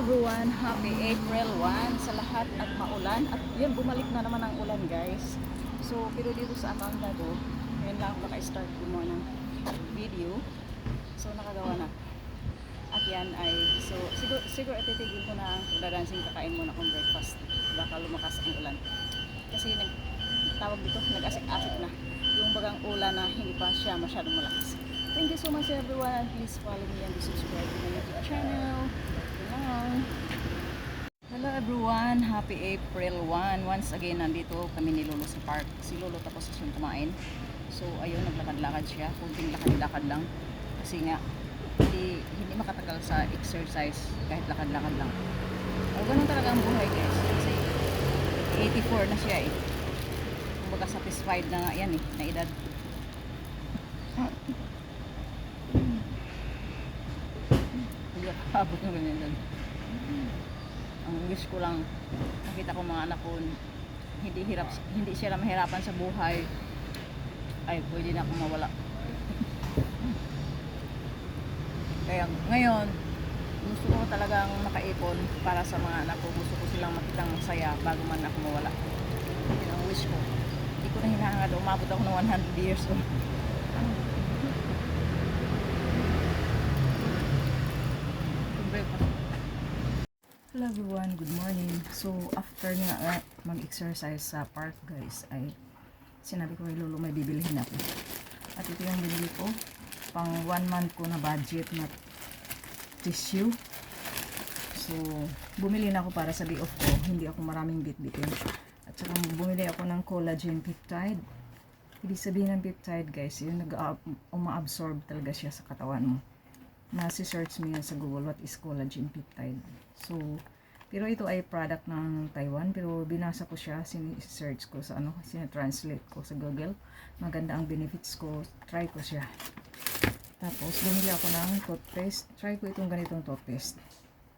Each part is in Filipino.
everyone, happy April 1 sa lahat at maulan. At yun, bumalik na naman ang ulan guys. So, pero dito sa account na to, ngayon lang ako naka-start gumawa ng video. So, nakagawa na. At yan ay, so, siguro ititigil ko na pagdadancing, kakain muna akong breakfast. Baka lumakas ang ulan. Kasi tawag dito, nag-asik-asik na. Yung bagang ulan na hindi pa siya masyadong malakas. Thank you so much everyone. Please follow me and subscribe to my YouTube channel. Hello everyone, happy April 1. Once again, nandito kami ni Lolo sa park. Si Lolo tapos siyang kumain. So ayun, naglakad-lakad siya. Kunting lakad-lakad lang. Kasi nga, hindi makatagal sa exercise kahit lakad-lakad lang. O ganun talaga ang buhay guys. Kasi 84 na siya eh. Kumbaga satisfied na nga yan eh, na edad. Hindi ako abot ng ganyan. Ang wish ko lang, nakita ko mga anak ko hindi sila mahirapan sa buhay, ay pwede na akong mawala. Kaya ngayon gusto ko talagang makaipon para sa mga anak ko. Gusto ko silang makitang masaya bago man ako mawala. Yun ang wish ko. Hindi ko na hinahangad umabot ako ng 100 years old. Hello everyone, good morning. So after nga mag-exercise sa park guys, ay sinabi ko kay Lolo may bibilihin ako. At ito yung binili ko, pang 1 month ko na budget na tissue. So bumili na ako para sa day off ko, hindi ako maraming bit-bitin. At saka bumili ako ng collagen peptide. Ibig sabihin ng peptide guys, yung uma-absorb talaga siya sa katawan mo. Nasi-search mo yan sa Google, what is collagen peptide. So, pero ito ay product ng Taiwan, pero binasa ko siya, sini-search ko sa sina-translate ko sa Google. Maganda ang benefits ko, try ko siya. Tapos, bumili ako ng toothpaste. Try ko itong ganitong toothpaste,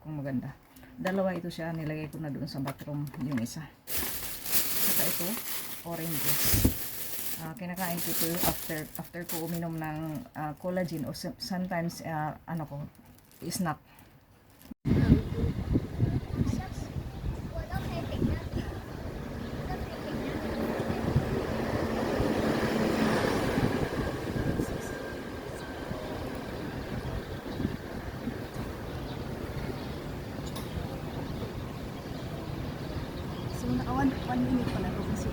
kung maganda. Dalawa ito siya, nilagay ko na doon sa bathroom, yung isa. Saka ito, oranges. Kinakain ko ito after ko uminom ng collagen o sometimes snack. So naka 1 minute pala ito kasi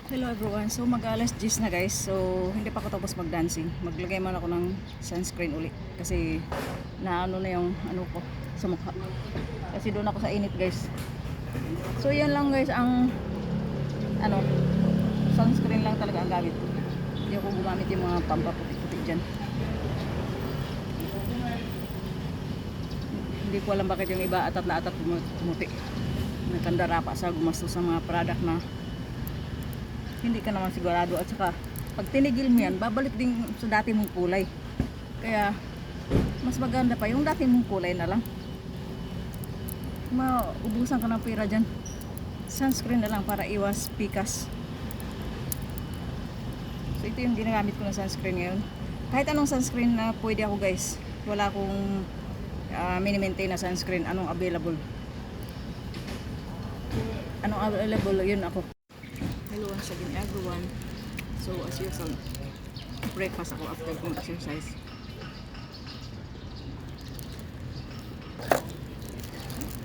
hello everyone, so mag-alas 10 na guys. So hindi pa ako tapos mag-dancing. Maglagay man ako ng sunscreen ulit kasi naano na yung ko sa mukha. Kasi doon ako sa init guys. So yan lang guys ang sunscreen lang talaga ang gamit. Hindi ako gumamit yung mga pampaputi-puti dyan. Hindi ko alam bakit yung iba atat na atat pumuti. Nakandara pa sa gumastos sa mga product na hindi ka naman sigurado. At saka pag tinigil mo yan, babalik din sa dati mong kulay. Kaya mas maganda pa yung dati mong kulay na lang. Maubusan ka ng pera dyan. Sunscreen na lang para iwas pikas. So ito yung ginagamit ko na sunscreen ngayon. Kahit anong sunscreen na pwede ako guys. Wala akong mini-maintain na sunscreen. Anong available yun ako. Hello once again everyone. So as usual, breakfast ako after kong exercise.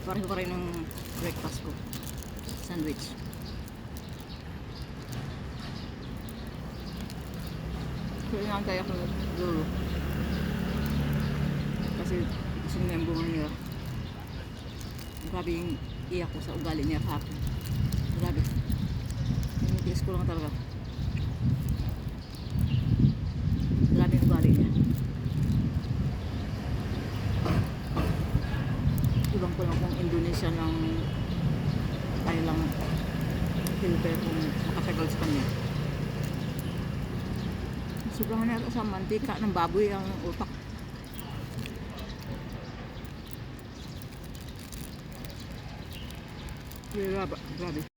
Pareho pa rin ng breakfast ko, sandwich. So inaantay ako ng Lolo kasi gusto niya yung bunga niya. Grabe yung iyak ko sa ugali niya hapon. Grabe. Tiis ko lang talaga. Iwan ko lang kung Indonesia ng tayo lang filter kung makatagal sa kanya. Sobrang na sa mantika ng baboy ang utak. Grabe.